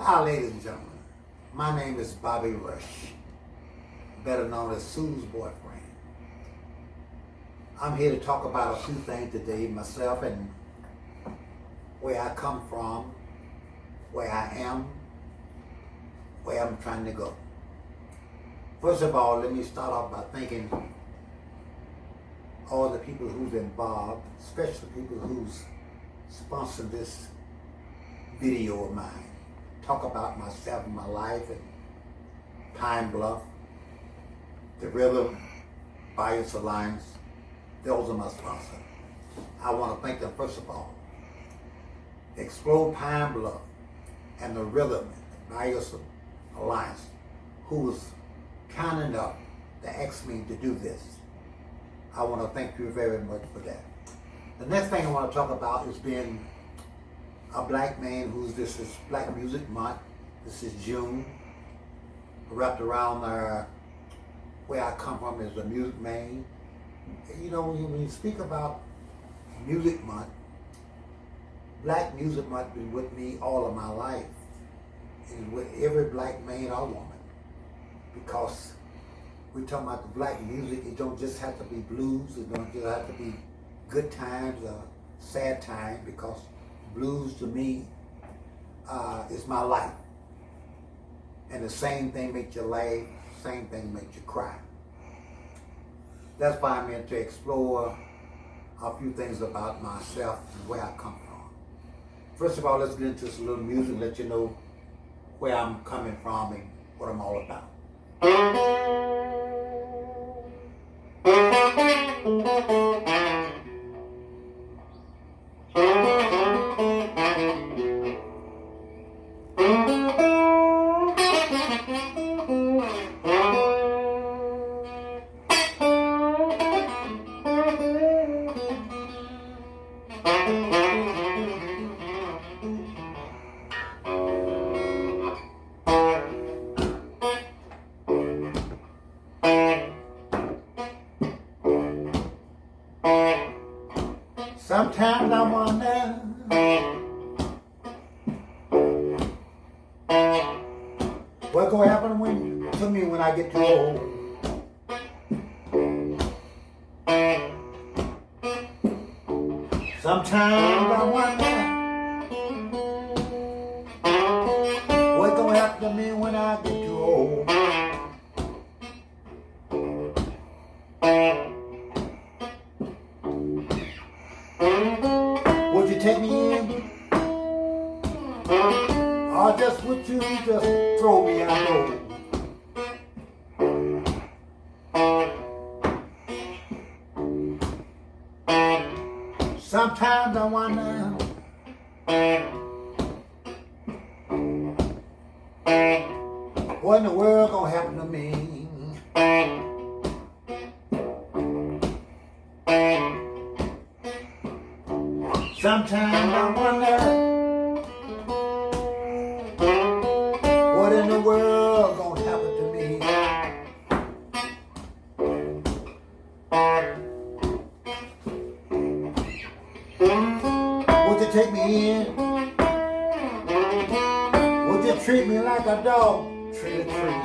Hi, ladies and gentlemen. My name is Bobby Rush, better known as Sue's boyfriend. I'm here to talk about a few things today, myself and where I come from, where I am, where I'm trying to go. First of all, let me start off by thanking all the people who's involved, especially people who's sponsored this video of mine. Talk about myself and my life and Pine Bluff, the Rhythm Bias Alliance. Those are my sponsors. I want to thank them first of all. Explode Pine Bluff and the Rhythm Bias Alliance, who was kind enough to ask me to do this. I want to thank you very much for that. The next thing I want to talk about is being a black man this is Black Music Month. This is June. Wrapped around where I come from is a music man. You know, when you speak about Music Month, Black Music Month been with me all of my life. And with every black man or woman. Because we're talking about the black music, it don't just have to be blues, it don't just have to be good times or sad times, because blues to me is my life. And the same thing makes you laugh, same thing makes you cry. That's why I'm here to explore a few things about myself and where I come from. First of all, let's get into some little music, let you know where I'm coming from and what I'm all about. Sometimes I wonder what's gonna happen to me when I get too old. Sometimes I wonder what's gonna happen to me when I get too old. Would you take me in? Or just would you just throw me out? Sometimes I wonder what in the world gonna happen to me? Sometimes I wonder what in the world gonna happen to me? Would you take me in? Would you treat me like a dog treat a tree?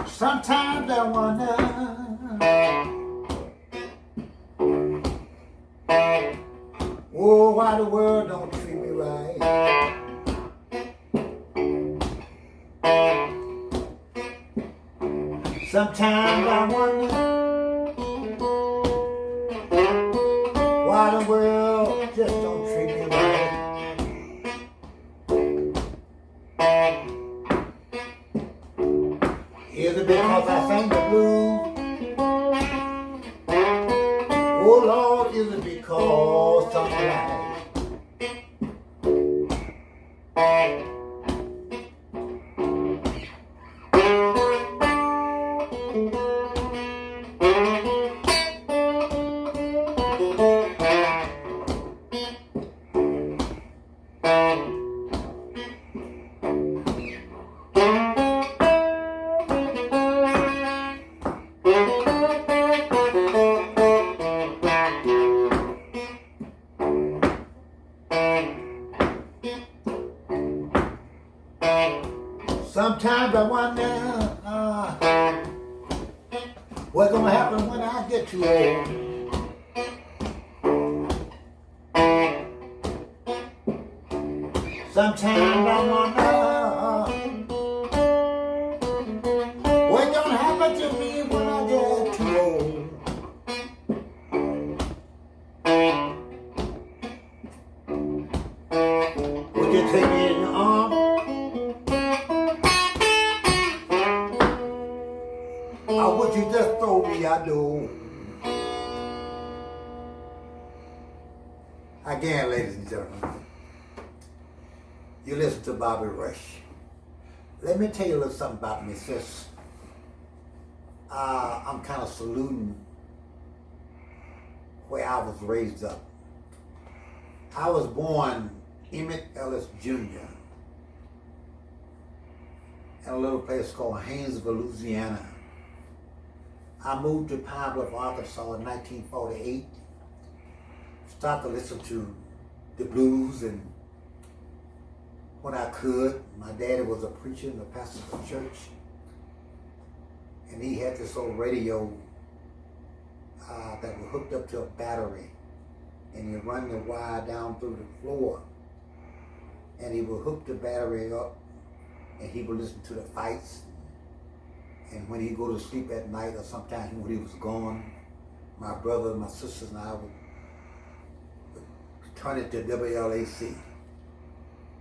Sometimes I wonder why the world don't treat me right. Sometimes I wonder why the world just don't treat me right. Is it because I sing the blues? Oh Lord, is it because I'm black? Sometimes I wonder what's gonna happen when I get too old. Sometimes I wonder what's gonna happen to me when I get too old. Would you take me in your arms? Or would you just throw me out the door? Again, ladies and gentlemen, you listen to Bobby Rush. Let me tell you a little something about me, sis. I'm kind of saluting where I was raised up. I was born Emmett Ellis Jr. in a little place called Haynesville, Louisiana. I moved to Pine Bluff, Arkansas in 1948. Started to listen to the blues, and when I could, my daddy was a preacher and a pastor of the church. And he had this old radio that was hooked up to a battery. And you run the wire down through the floor. And he would hook the battery up, and he would listen to the fights. And when he'd go to sleep at night, or sometimes when he was gone, my brother, my sisters, and I would turn it to WLAC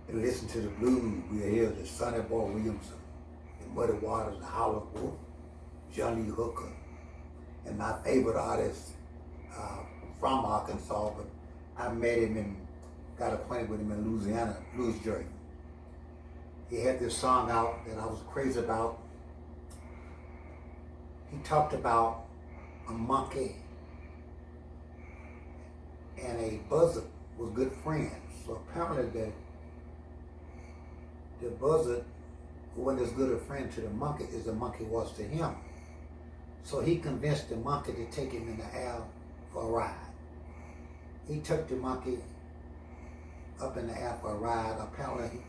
and listen to the blues. We'd hear the Sonny Boy Williamson, the Muddy Waters, the Howlin' Wolf, John Lee Hooker, and my favorite artist from Arkansas, but I met him and got acquainted with him in Louisiana, Louis Jordan. He had this song out that I was crazy about. He talked about a monkey and a buzzard was good friends. So apparently the buzzard, who wasn't as good a friend to the monkey as the monkey was to him. So he convinced the monkey to take him in the air for a ride. He took the monkey up in the air for a ride. Apparently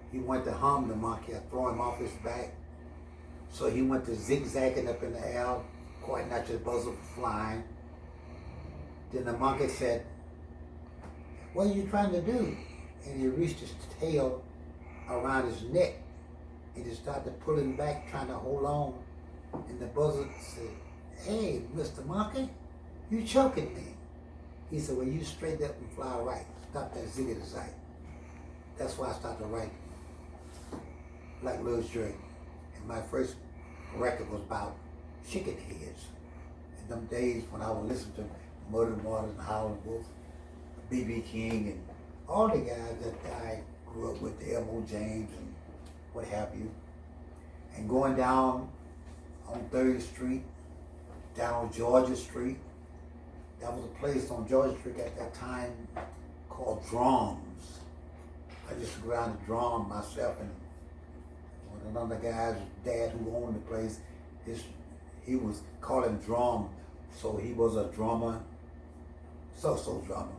he went to harm the monkey or throw him off his back. So he went to zigzagging up in the air, quite naturally the buzzard was flying. Then the monkey said, "What are you trying to do?" And he reached his tail around his neck and he started pulling back, trying to hold on. And the buzzard said, "Hey, Mr. Monkey, you choking me." He said, "Well, you straighten up and fly right. Stop that zig-zag." That's why I started writing like Louis Jordan. And my first record was about chicken heads. In them days when I would listen to Muddy Waters and Howlin' Wolf, B.B. King, and all the guys that I grew up with, the Elmore James and what have you. And going down on 3rd Street, down on Georgia Street. There was a place on Georgia Street at that time called Drums. I used to go around and drum myself, and one of the guy's dad who owned the place, he was calling drum, so he was a drummer, so drummer.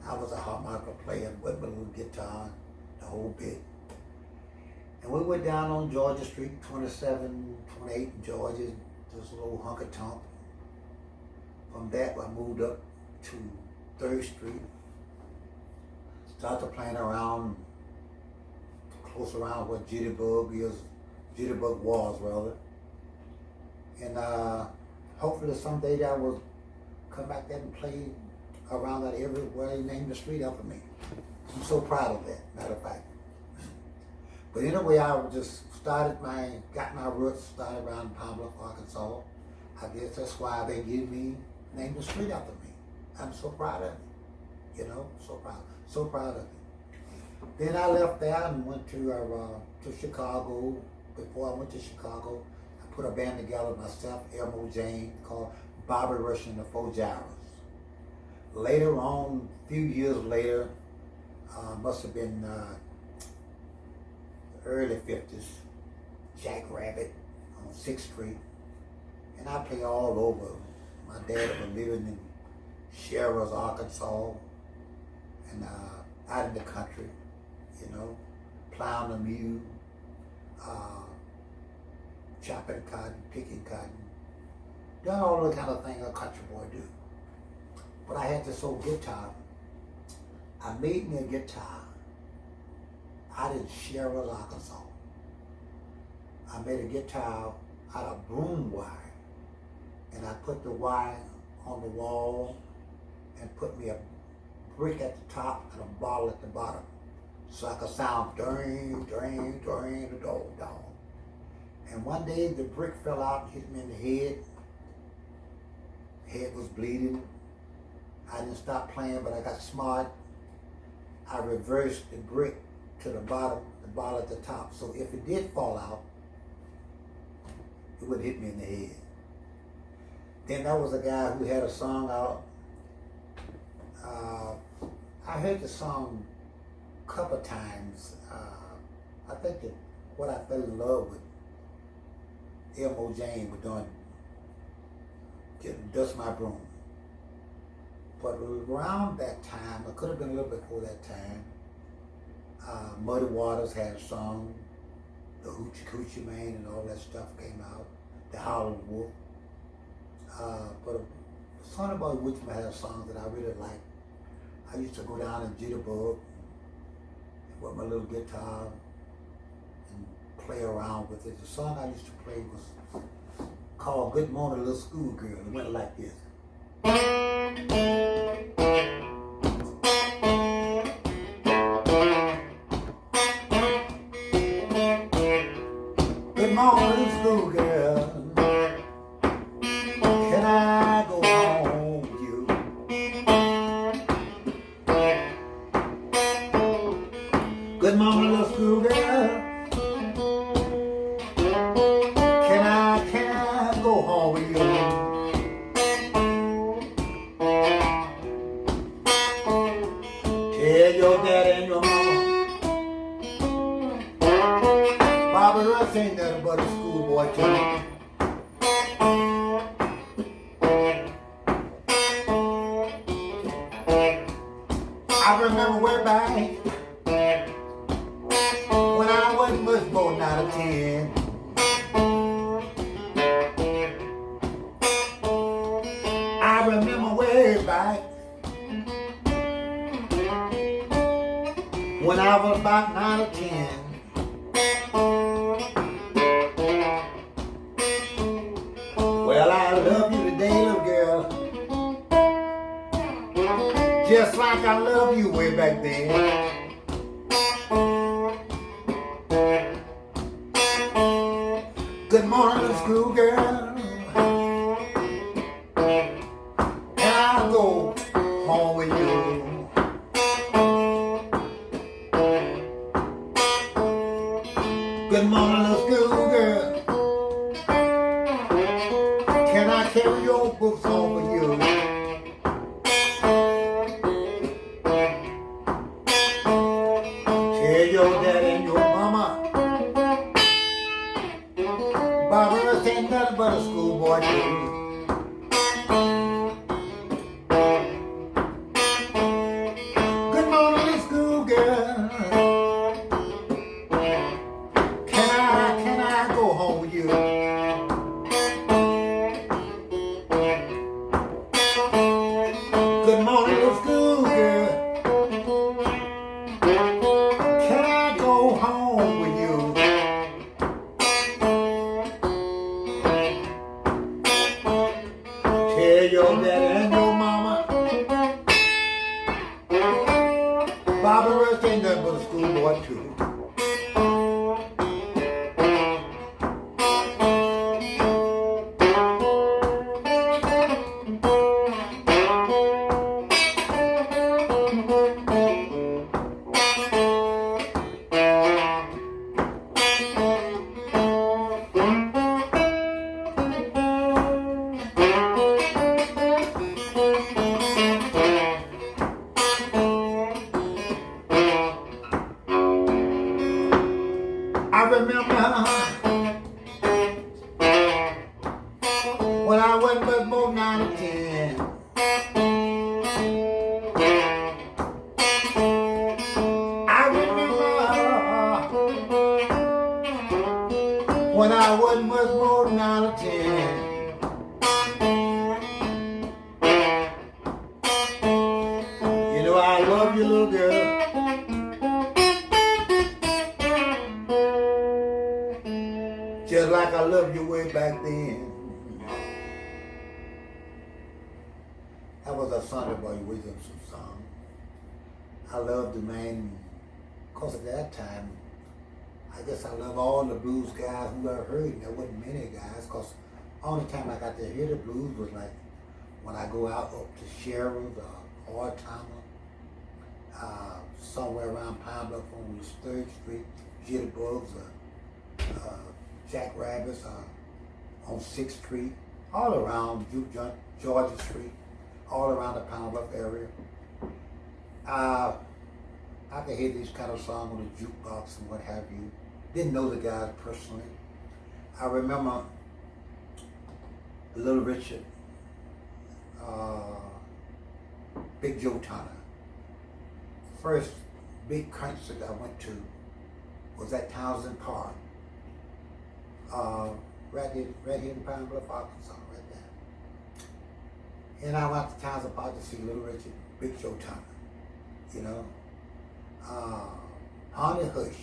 I was a harmonica player with my little guitar, the whole bit. And we went down on Georgia Street, 27, 28 in Georgia, this little hunk of tonk. From that, I moved up to 3rd Street, started playing around, close around where Jitterbug was, rather. And hopefully someday I will come back there and play around that everywhere they named the street after me. I'm so proud of that, matter of fact. But anyway, I just got my roots started around Pine Bluff, Arkansas. I guess that's why they named the street after me. I'm so proud of it. You know, so proud of it. Then I left there and went to Chicago. Before I went to Chicago, I put a band together myself, Elmore James, called Bobby Rush and the Four Gyros. Later on, a few years later, must have been early 50s, Jack Rabbit on 6th Street. And I play all over. My dad was living in Sherrills, Arkansas, and out in the country, you know, plowing the mule, chopping cotton, picking cotton, doing all the kind of thing a country boy do. But I had this old guitar. I made me a guitar out in Sherrill, Arkansas. I made a guitar out of broom wire, and I put the wire on the wall and put me a brick at the top and a bottle at the bottom, so I could sound dring, dring, dring, the dog. And one day the brick fell out and hit me in the head. Head was bleeding. I didn't stop playing, but I got smart. I reversed the brick to the bottom, the bottle at the top. So if it did fall out, it would hit me in the head. Then there was a guy who had a song out. I heard the song a couple times. I think that what I fell in love with Elmore James was doing, Dust My Broom. But around that time, it could have been a little before that time, Muddy Waters had a song, the Hoochie Coochie Man and all that stuff came out, the Howlin' Wolf. But Sonny Boy Woodman had a song that I really liked. I used to go down and jitterbug with my little guitar and play around with it. The song I used to play was called Good Morning Little Schoolgirl. It went like this. Good morning, schoolgirl. Can I go home with you? Good morning, little schoolgirl. Can I go home with you? Tell your daddy and your mama Bobby Russ ain't nothing but a schoolboy to me. I remember way back when I wasn't much more than out of 10. I remember way back when I was about 9 or 10. Well, I love you today, little girl, just like I love you way back then. Good morning, little schoolgirl. Can I go home with you? Good morning, little schoolgirl. Can I carry your books home with you? Tell your daddy and your mama Bobby Russ ain't nothing but a schoolboy too. Good morning, little schoolgirl. Can I go home with you? Good morning, little schoolgirl. Can I go home with you? Tell your daddy and your mama Bobby Russ ain't nothing but a schoolboy too. I remember when I wasn't but more 9 or 10. I remember when I wasn't much more back then. That was a Sunday Boy Williamson song. I loved the man, because at that time, I guess I love all the blues guys who I heard. There wasn't many guys, because only time I got to hear the blues was like when I go out up to Sherrills or Ortama, somewhere around Pine Bluff on 3rd Street, Jitterbugs, Jackrabbits, on 6th Street, all around Georgia Street, all around the Pine Bluff area. I could hear these kind of songs on the jukebox and what have you. Didn't know the guys personally. I remember Little Richard, Big Joe Turner. First big concert I went to was at Townsend Park, right here in Pine Bluff, Arkansas, right there. And I went to Townsend Park to see Little Richard, Big Joe Turner, you know. Honey Hush,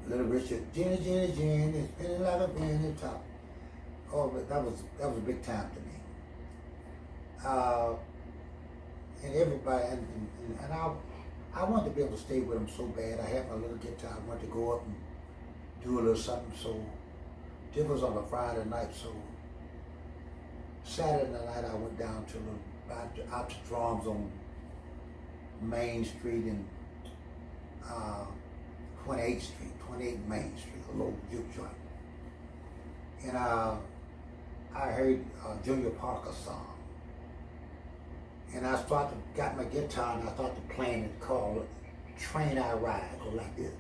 Little Richard, Jenny, Jenny, Jenny, it's spinning like a penny top. Oh, but that was a big time to me. And everybody, and I wanted to be able to stay with them so bad. I had my little guitar. I wanted to go up and do a little something. So this was on a Friday night. So Saturday night I went down to out to Drums on Main Street and 28th Street, 28 Main Street, a little juke joint. And I heard Junior Parker's song. And I got my guitar and I started playing it called Train I Ride, go like this.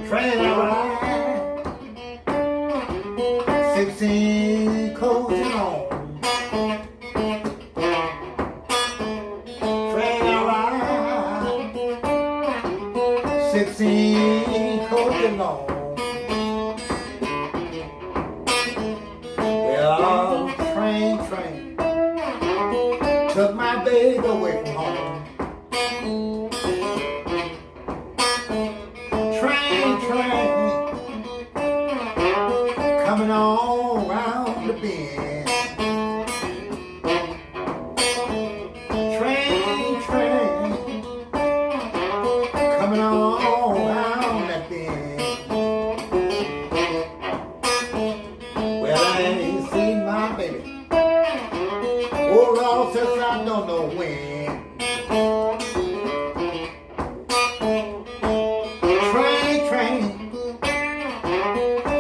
Train I ride, 16 coats and on. Train I ride, 16 coats and on. Well, train took my baby away from home. Coming on round the bend. Train, coming on round that bend. Well, I ain't seen my baby. Oh, Lord, since I don't know when. Train,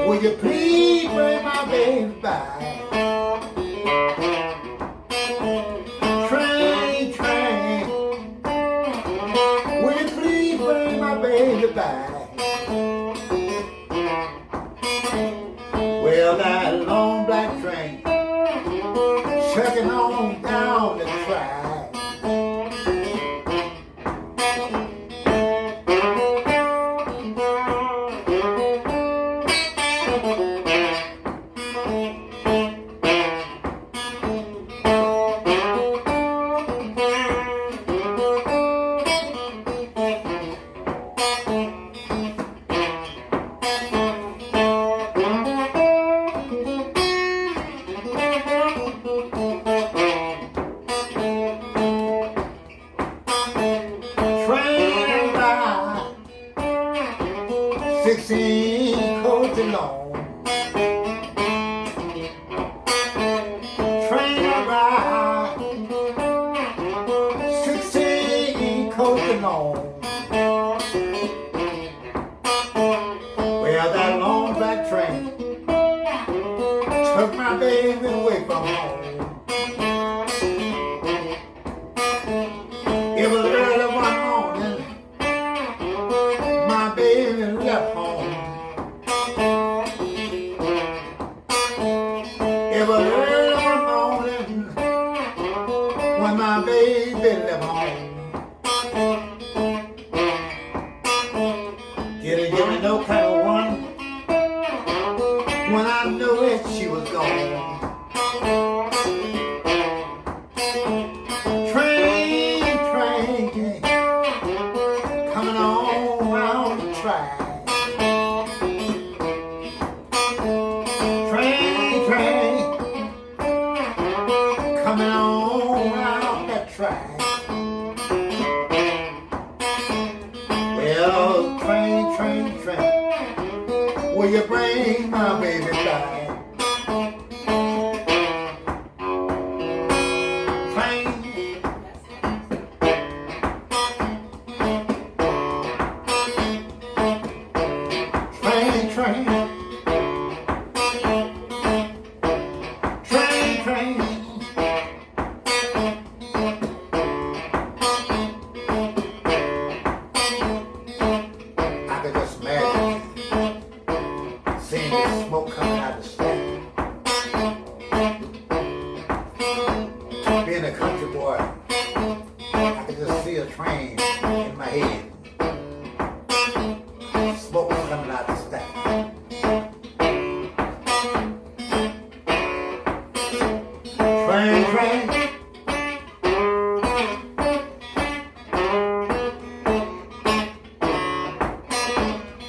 will you please bring my baby back? Train, will you please bring my baby back? Well, that long black train chugging on down the track. Train ride, 16 coats long. Train ride, 16 coats long. Well, that long black train took my baby away from home. It was early Didn't give me no kind of one when I knew it she was gone. Train, train, coming on round the track. Train, train, coming on round that track. Well, train, train, train, will you bring my baby back? Train, train, train, train. I could just imagine seeing the smoke coming out of the stack. Being a country boy, I could just see a train in my head. Smoke was coming out the stack. Train, train.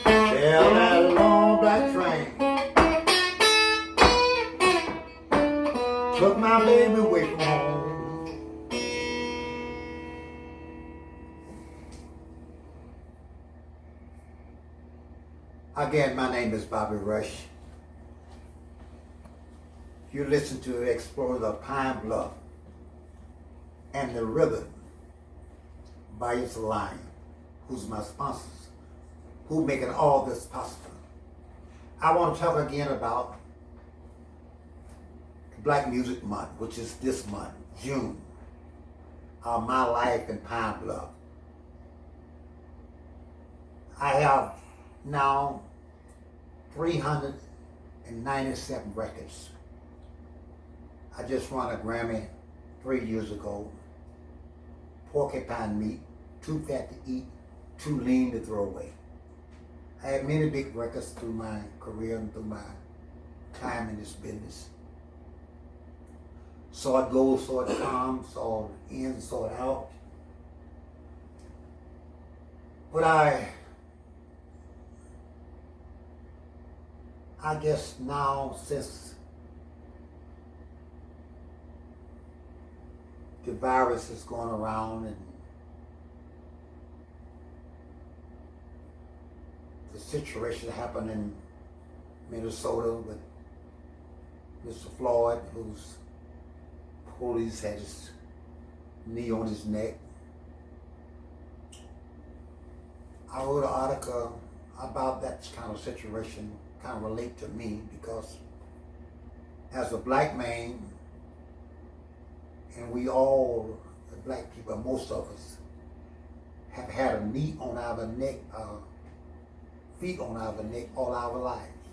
Tell that long black train took my baby away from home. Again, my name is Bobby Rush. You listen to Explore the Pine Bluff and the Rhythm by its line, who's my sponsors, who making all this possible. I want to talk again about Black Music Month, which is this month, June, my life in Pine Bluff. I have now 397 records. I just won a Grammy 3 years ago. Porcupine meat, too fat to eat, too lean to throw away. I had many big records through my career and through my time in this business. Saw it go, saw it come, saw it in, saw it out. But I guess now, since the virus is going around and the situation happened in Minnesota with Mr. Floyd, whose police had his knee on his neck. I wrote an article about that kind of situation, kind of relate to me, because as a black man, and we all, the black people, most of us, have had a knee on our neck, feet on our neck all our lives.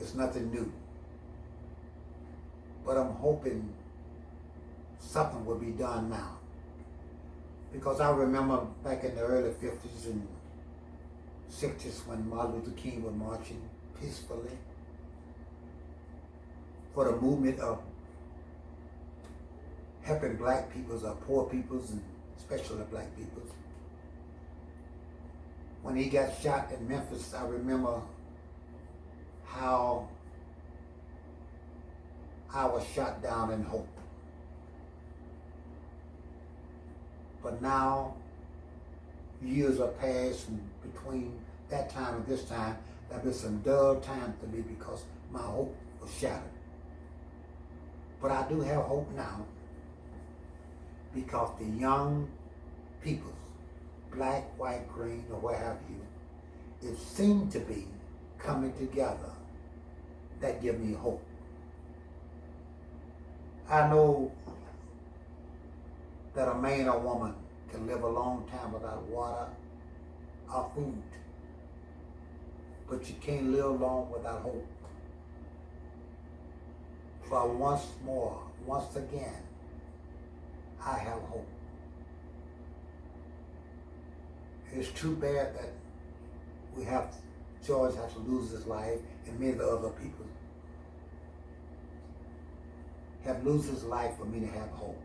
It's nothing new. But I'm hoping something will be done now. Because I remember back in the early 50s and 60s when Martin Luther King was marching peacefully for the movement of helping black peoples or poor peoples, and especially black peoples. When he got shot in Memphis, I remember how I was shot down in hope. But now, years are passed, and between that time and this time, there's been some dull time to me because my hope was shattered. But I do have hope now, because the young people, black, white, green, or what have you, it seemed to be coming together that give me hope. I know that a man or woman can live a long time without water or food, but you can't live long without hope. For once again, I have hope. It's too bad that George has to lose his life, and many of the other people have lose his life for me to have hope.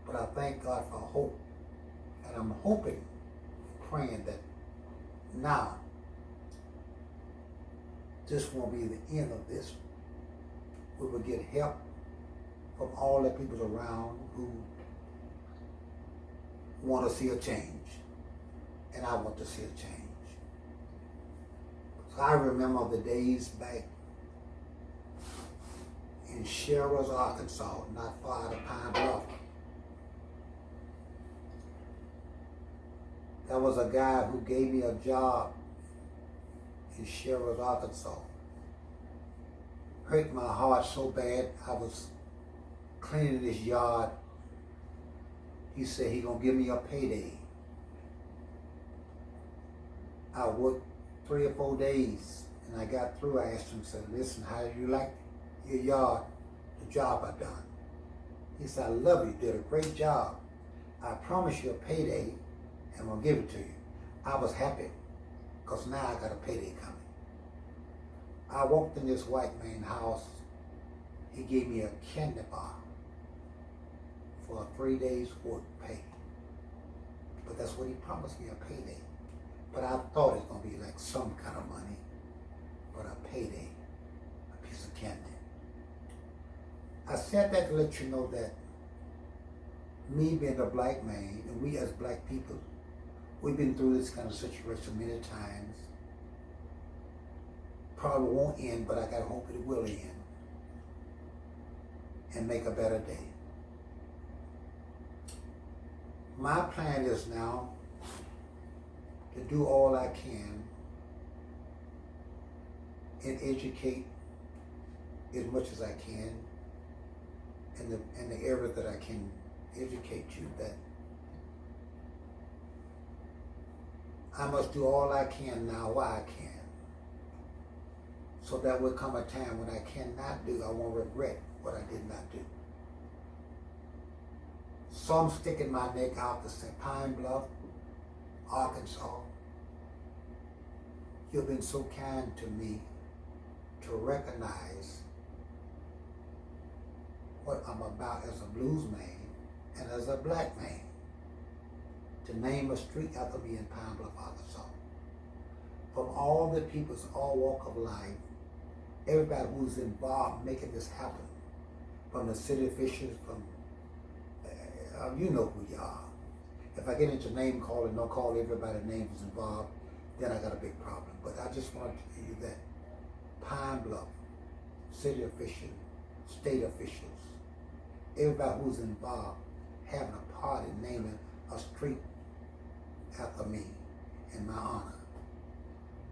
But I thank God for hope, and I'm hoping, praying that now this won't be the end of this. We will get help from all the people around who want to see a change, and I want to see a change. So I remember the days back in Sherrills, Arkansas, not far out of Pine Bluff. There was a guy who gave me a job in Sherrills, Arkansas. Hurt my heart so bad. I was cleaning his yard. He said he gonna give me a payday. I worked 3 or 4 days, and I got through. I asked him, said, listen, how do you like your yard, the job I done? He said, I love you, did a great job. I promise you a payday, and I'm gonna give it to you. I was happy, because now I got a payday coming. I walked in this white man's house. He gave me a candy bar for a 3 days work pay. But that's what he promised me, a payday. But I thought it was going to be like some kind of money, but a payday, a piece of candy. I said that to let you know that me being a black man, and we as black people, we've been through this kind of situation many times. Probably won't end, but I got hope it will end and make a better day. My plan is now to do all I can and educate as much as I can in the area that I can educate you, that I must do all I can now while I can. So that will come a time when I cannot do, I won't regret what I did not do. So I'm sticking my neck out to say, Pine Bluff, Arkansas, you've been so kind to me to recognize what I'm about as a blues man and as a black man, to name a street after me in Pine Bluff, Arkansas. From all the peoples, all walk of life, everybody who's involved making this happen, from the city officials, from, you know who you are. If I get into name calling, don't call everybody names who's involved, then I got a big problem. But I just want to tell you that Pine Bluff, city officials, state officials, everybody who's involved having a part in naming a street after me in my honor.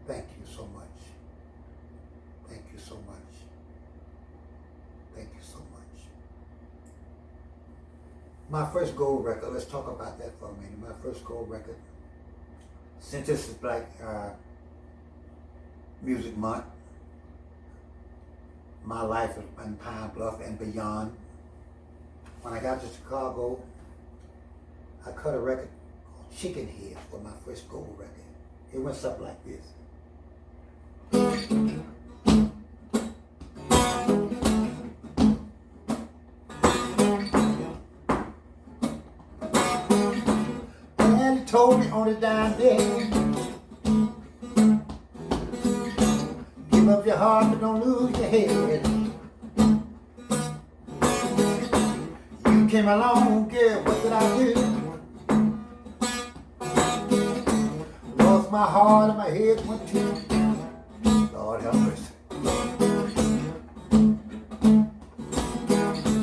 Thank you so much. Thank you so much. Thank you so much. My first gold record, let's talk about that for a minute. My first gold record, since this is Black Music Month, my life in Pine Bluff and beyond. When I got to Chicago, I cut a record called Chicken Head for my first gold record. It went something like this. And he told me on the dime day, give up your heart but don't lose your head. You came along, girl, what did I do? Lost my heart and my head went too. Lord help us.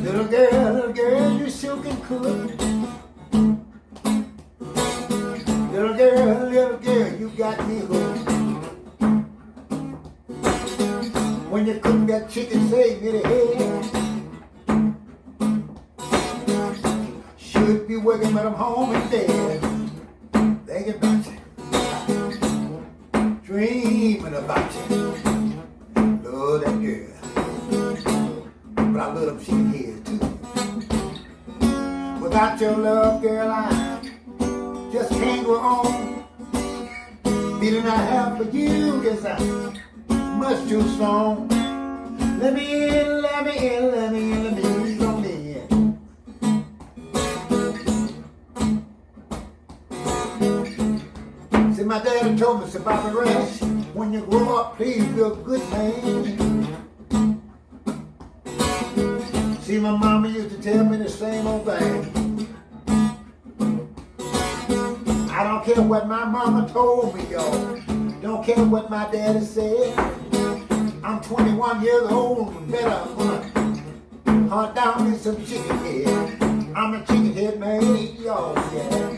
Little girl, you silken cool. Little girl, you got me hooked. When you cook that chicken, save me the head. Should be working, but I'm home and dead. Thinking about you, dreaming about you. Love that girl, but I love them chicken heads too. Without your love, girl, I just can't go on. feeling I have for you is much too strong. Let me in, let me in, let me in, let me in, let me in. See, my daddy told me, said, Bobby Ray, when you grow up, please be a good man. See, my mama used to tell me the same old thing. I don't care what my mama told me, y'all. Don't care what my daddy said. I'm 21 years old and better gonna hunt down me some chicken head. I'm a chicken head man, y'all, yeah.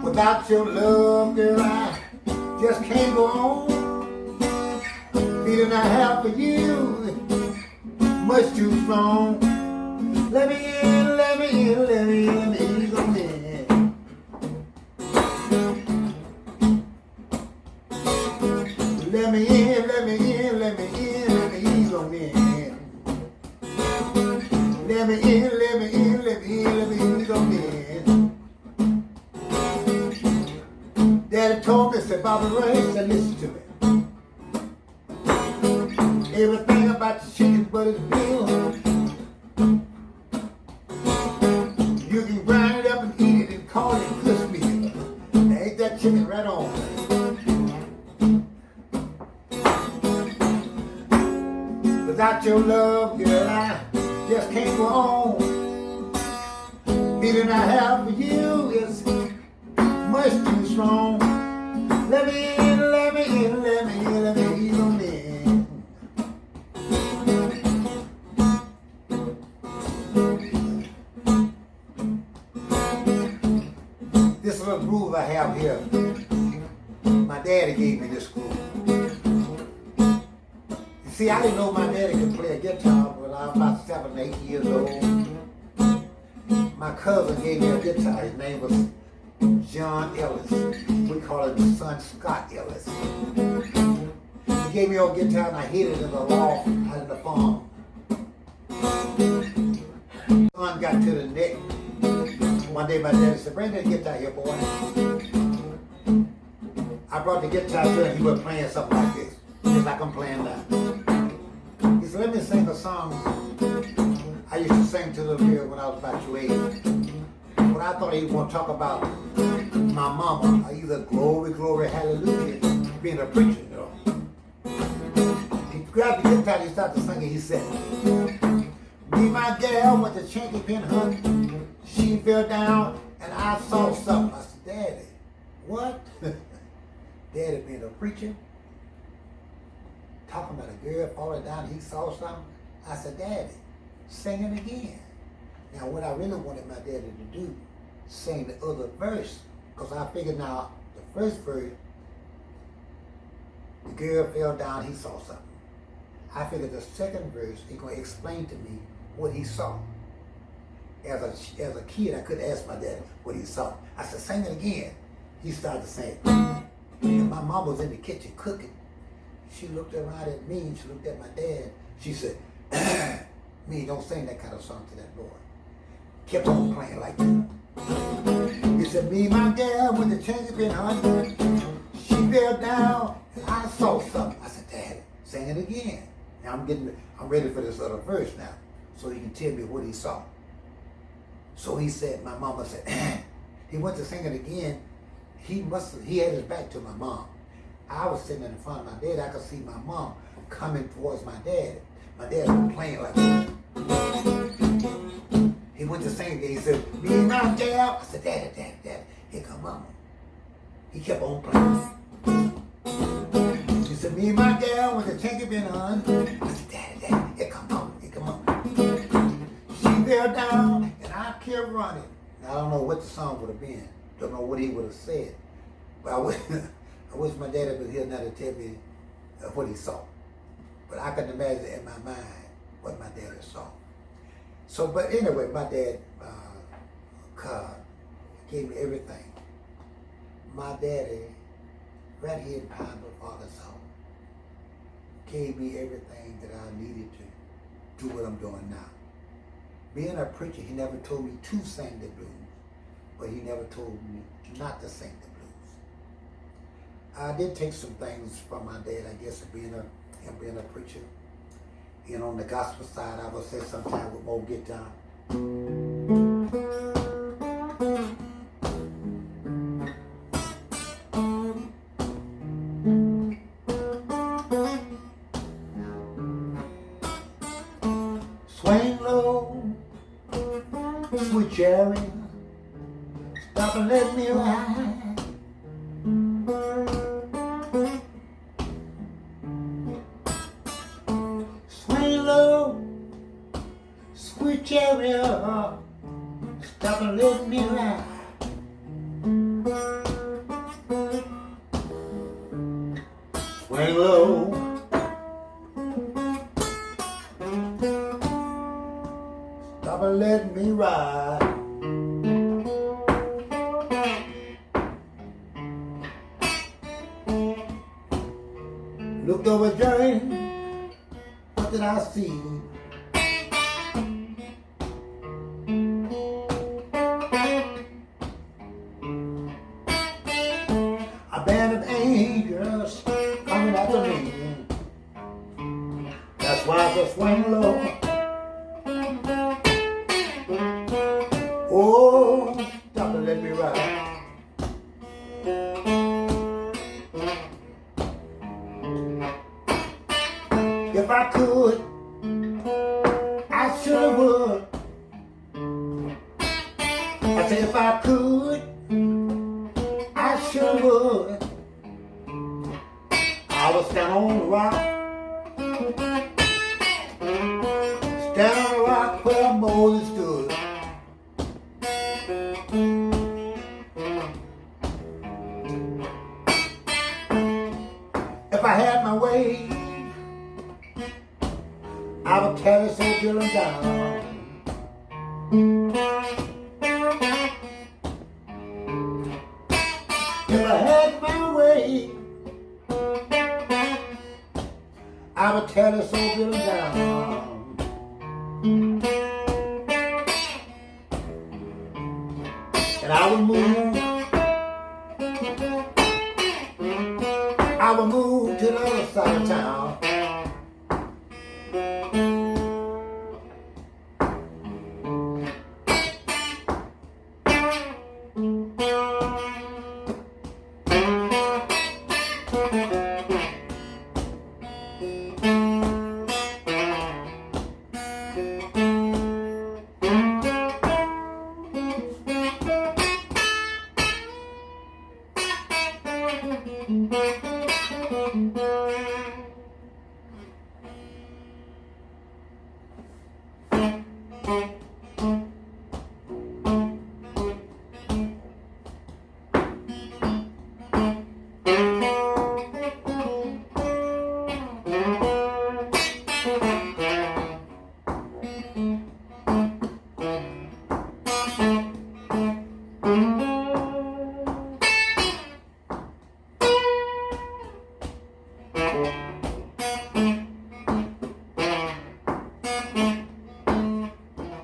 Without your love, girl, I just can't go on. Feeling I have for you, much too strong. Let me in, let me in, let me in, let me in, let me in. Let me in, let me in, let me in, let me in, let me in. Let me in, let me in, let me in, let me in, let me in. Daddy told me, said, Bobby Ray, said, listen to me. Everything about the chicken, but it's real. You can grind it up and eat it and call it crispy. Now ain't that chicken right on. Without your love, girl, I just can't go on. Feeling I have for you is much too strong. Let me in, let me in, let me in, let me in, let me in. This little groove I have here, my daddy gave me this groove. You see, I didn't know my daddy could play a guitar when I was about 7 or 8 years old. My cousin gave me a guitar. His name was John Ellis. We call him son Scott Ellis. He gave me a guitar and I hid it in the loft out in the farm. Son got to the neck. One day my daddy said, bring that guitar here, boy. I brought the guitar to him. He was playing something like this, just like I'm playing now. He said, let me sing a song I used to sing to the girl when I was about your age. But I thought he was going to talk about my mama, or either glory, glory, hallelujah, being a preacher, you know. He grabbed the guitar and he started singing. He said, me, my gal, with the chinky pin hunt. She fell down and I saw something. I said, Daddy, what? Daddy being a preacher, talking about a girl falling down, he saw something. I said, Daddy, sing it again. Now what I really wanted my daddy to do, sing the other verse, because I figured now the first verse, the girl fell down, he saw something. I figured the second verse, he's going to explain to me what he saw. As a kid, I could ask my dad what he saw. I said, sing it again. He started to sing. And my mom was in the kitchen cooking. She looked around at me and she looked at my dad. She said, me, don't sing that kind of song to that boy. Kept on playing like that. He said, me, my gal, with the change pin hunt, she fell down and I saw something. I said, Daddy, sing it again. Now I'm ready for this other verse now, so he can tell me what he saw. So he said, my mama said, he went to sing it again. He had his back to my mom. I was sitting in front of my dad. I could see my mom coming towards my dad. My dad was playing like that. He went to sing again. He said, me and my gal. I said, Daddy, Daddy, Daddy, here come mama. He kept on playing. He said, me and my gal with the tinker been on. I said, Daddy, Daddy, here come mama, here come mama. She fell down and I kept running. Now, I don't know what the song would have been. Don't know what he would have said. But I wish my daddy was here now to tell me what he saw. But I can imagine in my mind what my daddy saw. So, but anyway, my dad gave me everything. My daddy, right here in Pine Bluff, Arkansas, gave me everything that I needed to do what I'm doing now. Being a preacher, he never told me to sing the blues, but he never told me not to sing the blues. I did take some things from my dad, I guess, being a preacher. And on the gospel side, I would say sometimes with more guitar. Swing low, sweet cherry, stop and let me ride. Swing low, sweet cherry, stop and let me ride. Swing low, stop and let me ride. Looked over Jane, what did I see? A band of angels coming after me. That's why I just swing low. Oh, stop and let me ride. If I could, I sure would. I say if I could, I sure would. I would stand on the rock, stand on the rock where Moses stood. If I had my way, I would carry so till I'm down. If I had my way, I would carry so till I'm down. And I would move to the other side of town.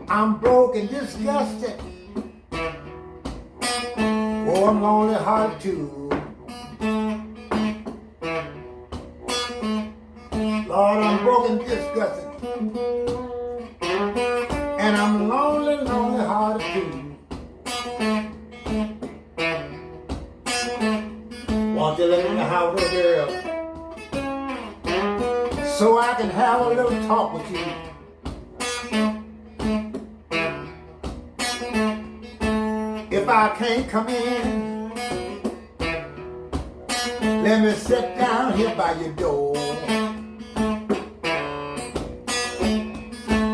I'm broke and disgusted. Oh, I'm lonely hearted too. Lord, I'm broke and disgusted. And I'm lonely, lonely hearted too. Won't you let me have a girl so I can have a little talk with you? If I can't come in, let me sit down here by your door.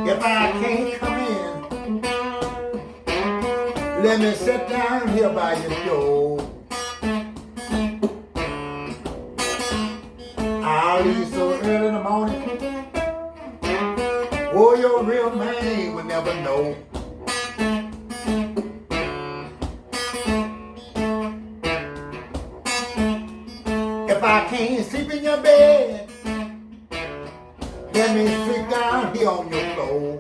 If I can't come in, let me sit down here by your door. I'll leave so early in the morning. Oh, your real man will never know. If I can't sleep in your bed, let me sleep down here on your floor.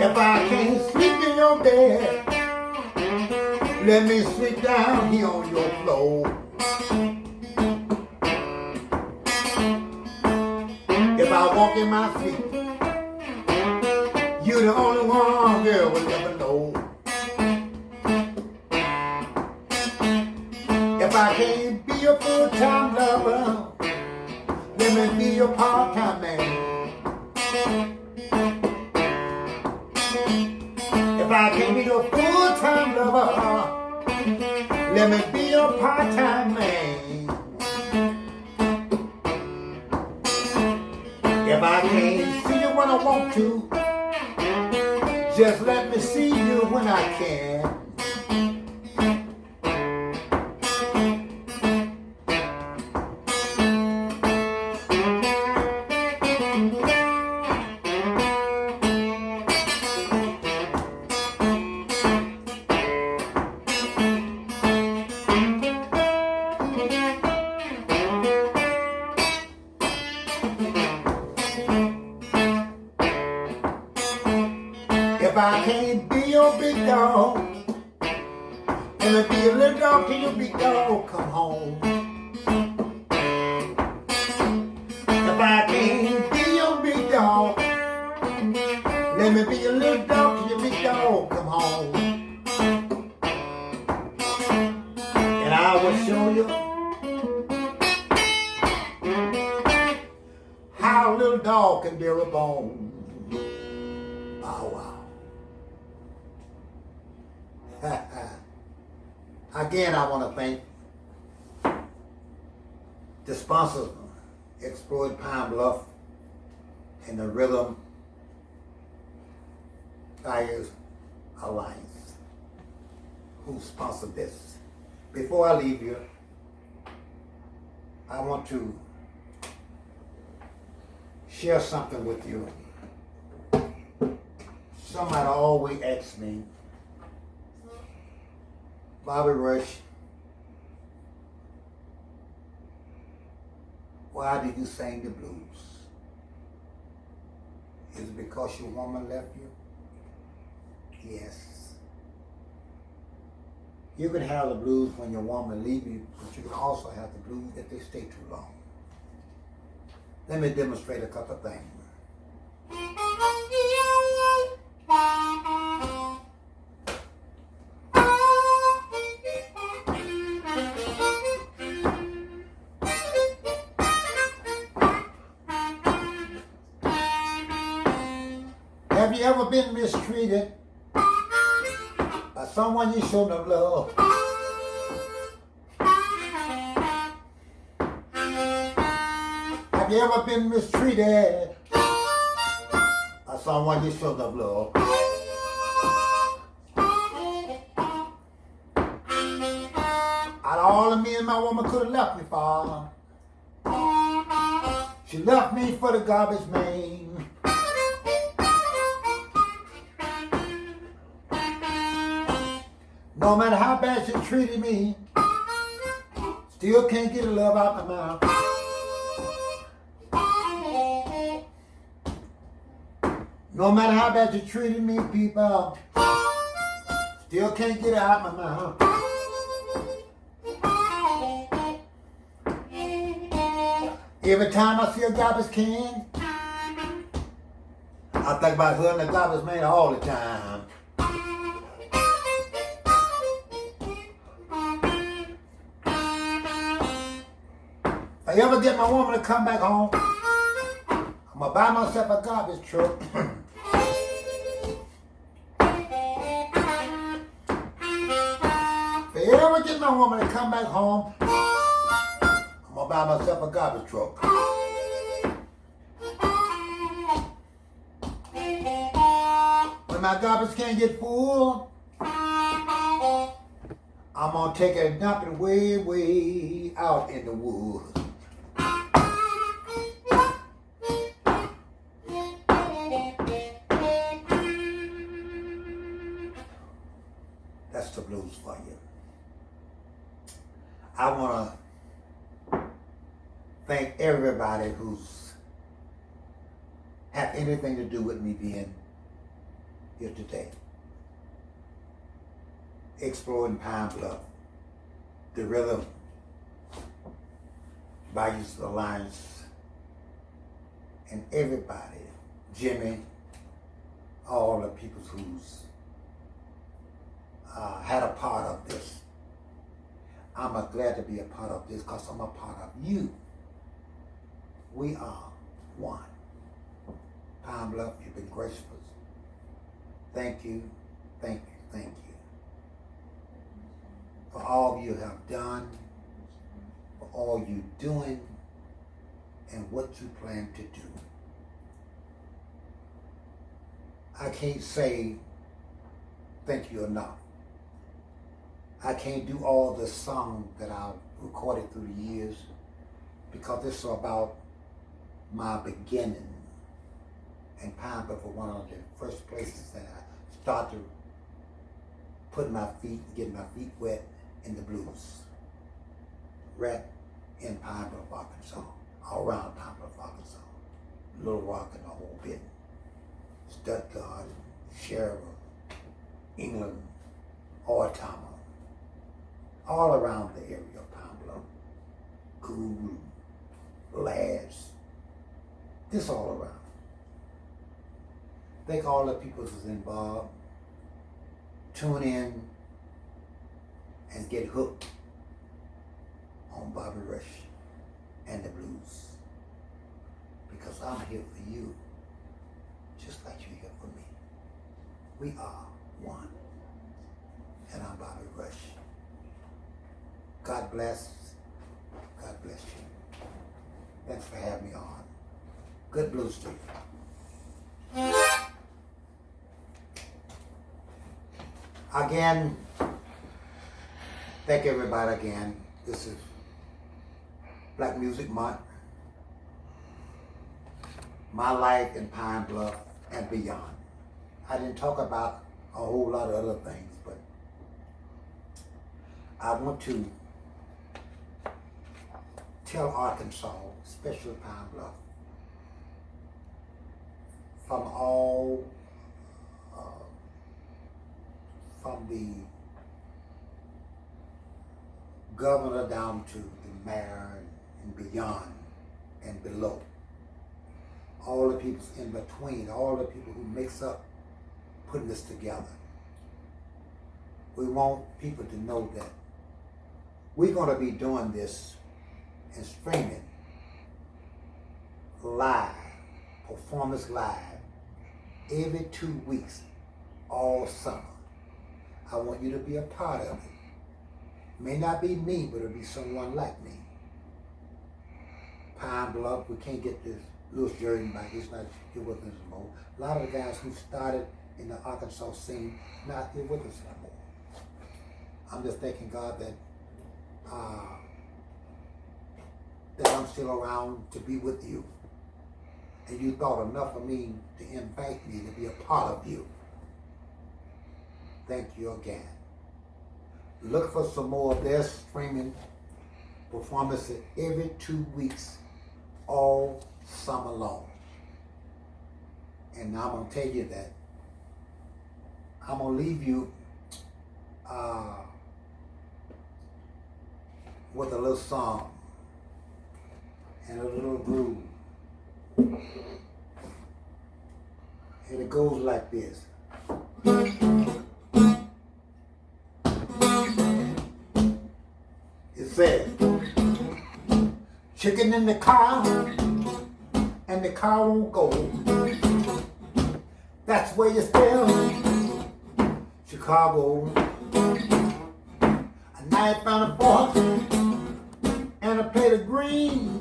If I can't sleep in your bed, let me sleep down here on your floor. If I walk in my sleep, you're the only one girl will ever know. If I can't be your full-time lover, let me be your part-time man. If I can't be your full-time lover, let me be your part-time man. If I can't see you when I want to, just let me see you when I can. If I can't be your big dog, and if be a little dog till your big dog come home. If I can't be your big dog, let me be a little dog till your big dog come home. And I will show you how a little dog can bear a bone. Oh, wow. Again, I want to thank the sponsors, Explore Pine Bluff and the Rhythm Fires Alliance, who sponsored this. Before I leave you, I want to share something with you. Somebody always asks me, Bobby Rush, why did you sing the blues? Is it because your woman left you? Yes. You can have the blues when your woman leaves you, but you can also have the blues if they stay too long. Let me demonstrate a couple of things. Have you ever been mistreated by someone you shouldn't have loved? Have you ever been mistreated by someone you shouldn't have loved? Out of all of me and my woman could have left me for, she left me for the garbage man. No matter how bad she treated me, still can't get the love out my mouth. No matter how bad you treated me, people, still can't get it out my mouth. Every time I see a garbage can, I think about her and the garbage man all the time. If I ever get my woman to come back home, I'm gonna buy myself a garbage truck. If I ever get my woman to come back home, I'm gonna buy myself a garbage truck. When my garbage can get full, I'm gonna take it and dump it way, way out in the woods. That's the blues for you. I want to thank everybody who's had anything to do with me being here today. Exploring Pine Bluff, the Rhythm Values Alliance, and everybody, Jimmy, all the people who's had a part of this. I'm glad to be a part of this because I'm a part of you. We are one. Pine Bluff, you've been gracious. Thank you, thank you, thank you. For all you have done, for all you're doing, and what you plan to do. I can't say thank you enough. I can't do all the songs that I've recorded through the years because it's about my beginning. And Pine Bluff was one of the first places that I started putting my feet, getting my feet wet in the blues. Right in Pine Bluff, Arkansas, all around Pine Bluff, Arkansas. Little Rock and the whole bit. Stuttgart, Sherrill, England, Ortama, all around the area of Pine Bluff. Guru, Lads, this all around. Thank all the people who's involved. Tune in and get hooked on Bobby Rush and the blues. Because I'm here for you, just like you're here for me. We are one. And I'm Bobby Rush. God bless. God bless you. Thanks for having me on. Good blues to you. Again, thank everybody again. This is Black Music Month. My life in Pine Bluff and beyond. I didn't talk about a whole lot of other things, but I want to tell Arkansas, especially Pine Bluff, from all, from the governor down to the mayor and beyond and below, all the people in between, all the people who makes up putting this together. We want people to know that we're going to be doing this and streaming live, performance live, every 2 weeks, all summer. I want you to be a part of it. May not be me, but it'll be someone like me. Pine Bluff, we can't get this Louis Jordan back. He's not here with us anymore. A lot of the guys who started in the Arkansas scene not here with us anymore. I'm just thanking God that that I'm still around to be with you. And you thought enough of me to invite me to be a part of you. Thank you again. Look for some more of their streaming performances every 2 weeks, all summer long. And I'm going to tell you that I'm going to leave you with a little song and a little groove. And it goes like this. It says, chicken in the car and the car won't go. That's where you spell Chicago. A knife and a fork and a plate of green.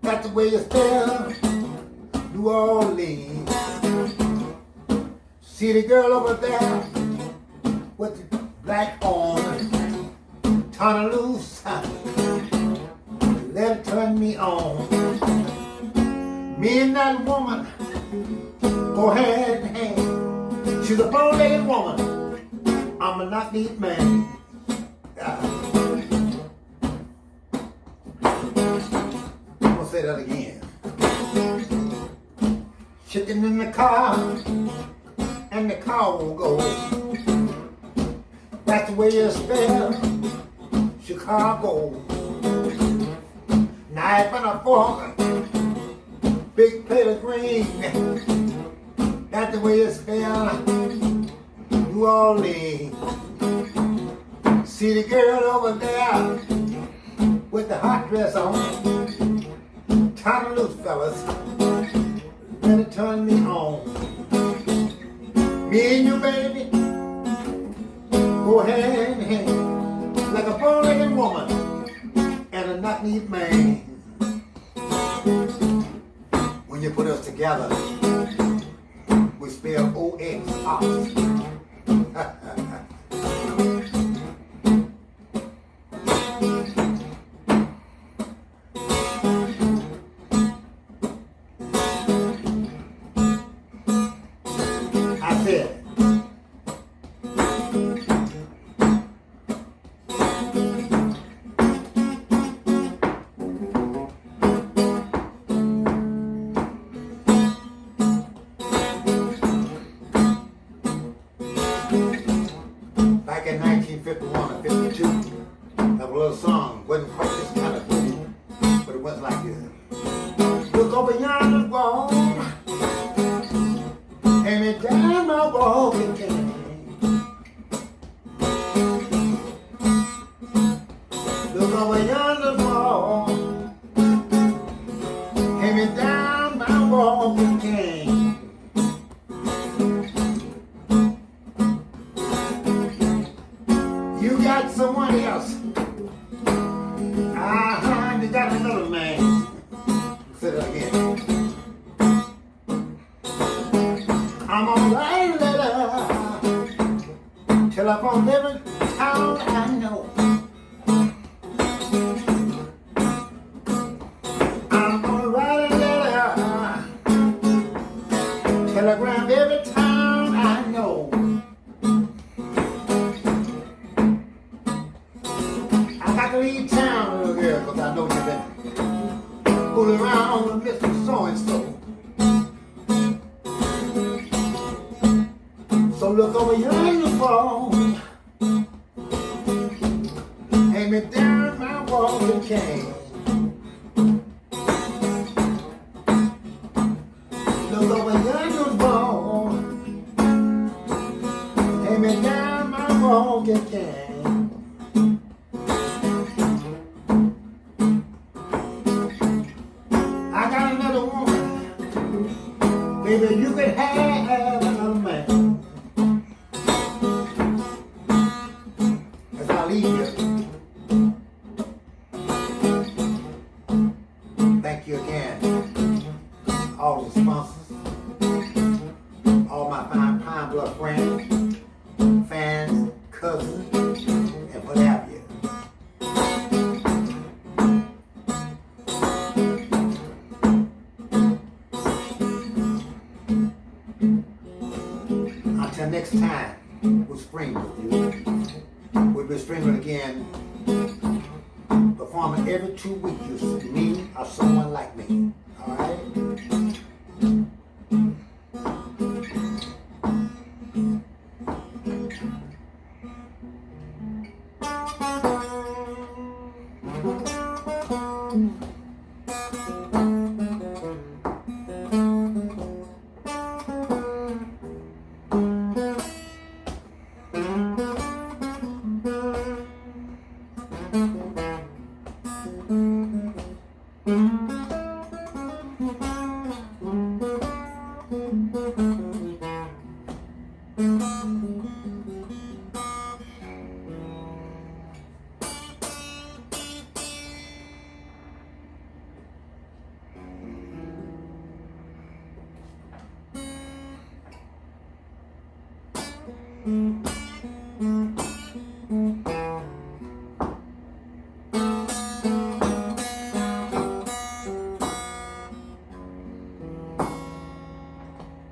That's the way you spell New Orleans. See the girl over there with the black on, turn her loose, let her turn me on. Me and that woman go hand in hand. She's a bow-legged woman, I'm a knock-kneed man. I'm gonna say that again. Chicken in the car and the car won't go. That's the way you spell Chicago. Knife and a fork, big plate of green. That's the way you spell New Orleans. See the girl over there with the hot dress on. Turn it loose, fellas. Let it turn me on. Me and you, baby, go hand in hand like a bow-legged woman and a knock-kneed man. When you put us together, we spell O-X, ox. I said, back in 1951 or 52, that was a little song, wasn't quite this kind of thing, but it went like this. Look over yonder wall, and it down my walking cane. Look over yonder wall, and it down my walking cane. You got someone else. You got another man. Say that again. I'm gonna write a letter, telephone every town I know. I'm gonna write a letter, telegram every town I know. I got to leave town, little girl, because I know you've been fooling around with Mr. So-and-so. So look over yonder wall, aim it down my walking cane. Look over yonder wall, aim it down my walking cane. I got another woman, baby, you can have another man. As I leave you, thank you again, all the sponsors, all my fine Pine Bluff friends, fans, cousins, and what have you. Until next time, we'll spring with you. We'll be streaming again, performing every 2 weeks. You see me or someone like me. All right?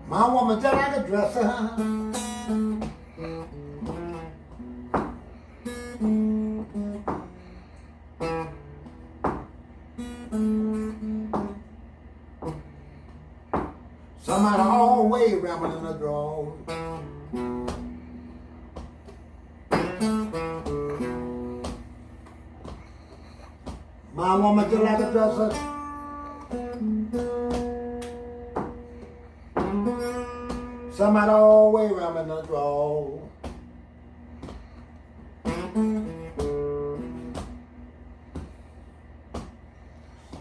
My woman just like a dresser. Somebody always rambling in the draw. woman just like a dresser. Somebody always ramming the draw.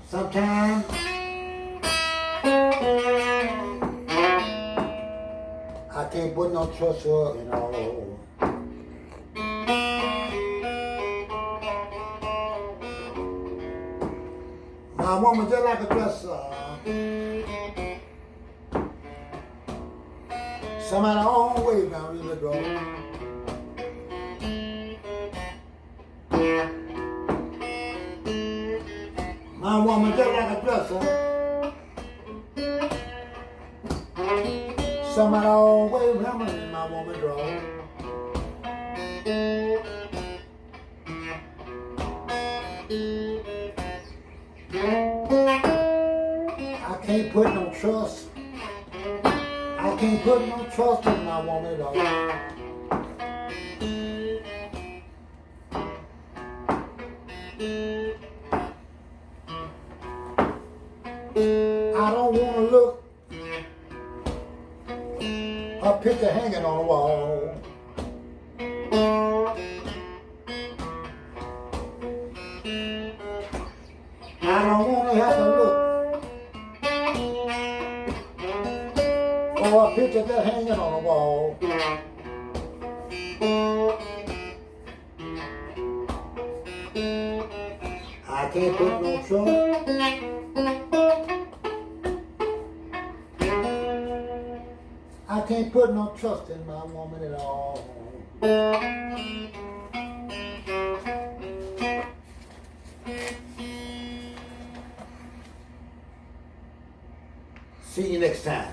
Sometimes I can't put no trust her, you know. My woman just like a dresser. Somebody always got me the door. My woman just like a dresser. Somebody always hammering my woman draw. I can't put no trust. I can't put no trust in my woman at all. I don't want to look a picture hanging on the wall. I don't want to have to look for a picture that's hanging on the wall. I can't put no trust. I can't put no trust in my woman at all. See you next time.